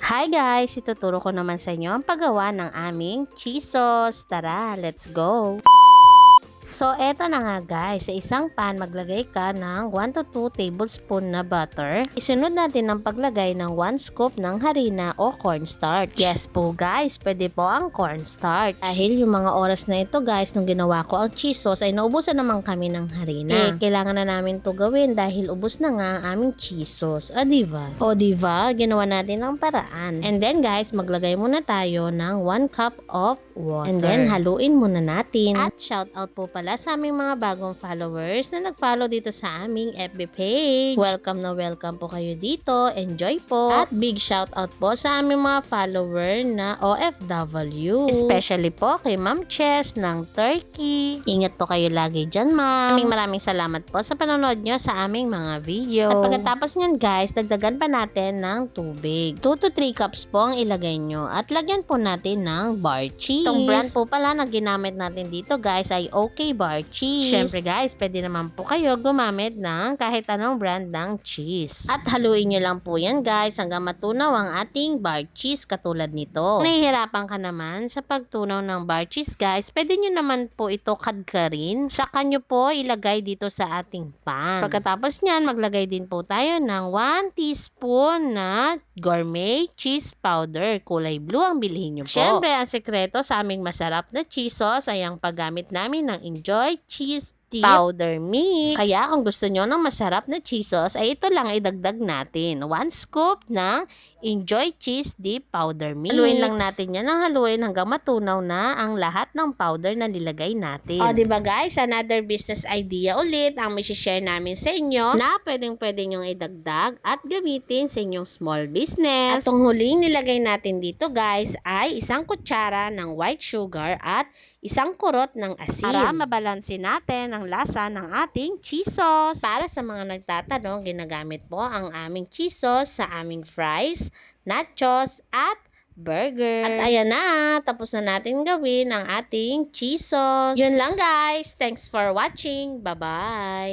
Hi guys! Ituturo ko naman sa inyo ang paggawa ng aming cheese sauce. Tara, let's go! So, eto na nga guys. Sa isang pan, maglagay ka ng 1 to 2 tablespoon na butter. Isunod natin ang paglagay ng 1 scoop ng harina o cornstarch. Yes po guys, pwede po ang cornstarch. Dahil yung mga oras na ito guys, nung ginawa ko ang cheese sauce, ay naubusan naman kami ng harina. Kailangan na namin to gawin dahil ubos na nga ang aming cheese sauce. O diba? Ginawa natin ang paraan. And then guys, maglagay muna tayo ng 1 cup of water. And then, haluin muna natin. At shout out po pala sa aming mga bagong followers na nag-follow dito sa aming FB page. Welcome na welcome po kayo dito. Enjoy po. At big shout out po sa aming mga follower na OFW. Especially po kay Ma'am Chess ng Turkey. Ingat po kayo lagi dyan, ma'am. Maraming salamat po sa panonood nyo sa aming mga video. At pagkatapos nyan guys, dagdagan pa natin ng tubig. 2 to 3 cups po ang ilagay nyo. At lagyan po natin ng bar cheese. Itong brand po pala na ginamit natin dito guys ay OK Bar Cheese. Syempre guys, pwede naman po kayo gumamit ng kahit anong brand ng cheese. At haluin nyo lang po yan guys hanggang matunaw ang ating bar cheese katulad nito. Kung nahihirapan ka naman sa pagtunaw ng bar cheese guys, pwede nyo naman po ito kadkarin. Saka nyo po ilagay dito sa ating pan. Pagkatapos nyan, maglagay din po tayo ng 1 teaspoon na gourmet cheese powder. Kulay blue ang bilhin nyo po. Syempre, ang sekreto sa aming masarap na cheese sauce ay ang paggamit namin ng Enjoy Cheese Dip powder mix. Kaya kung gusto nyo ng masarap na cheese sauce, ay ito lang idagdag natin. 1 scoop ng Enjoy Cheese Dip powder mix. Haluin lang natin yan ng haluin hanggang matunaw na ang lahat ng powder na nilagay natin. O diba guys, another business idea ulit ang may share namin sa inyo na pwedeng nyong idagdag at gamitin sa inyong small business. At ang huling nilagay natin dito guys ay 1 kutsara ng white sugar at 1 kurot ng asin. Para mabalansin natin ang lasa ng ating cheese sauce. Para sa mga nagtatanong, ginagamit po ang aming cheese sauce sa aming fries, nachos, at burger. At ayan na, tapos na natin gawin ang ating cheese sauce. Yun lang guys. Thanks for watching. Bye-bye.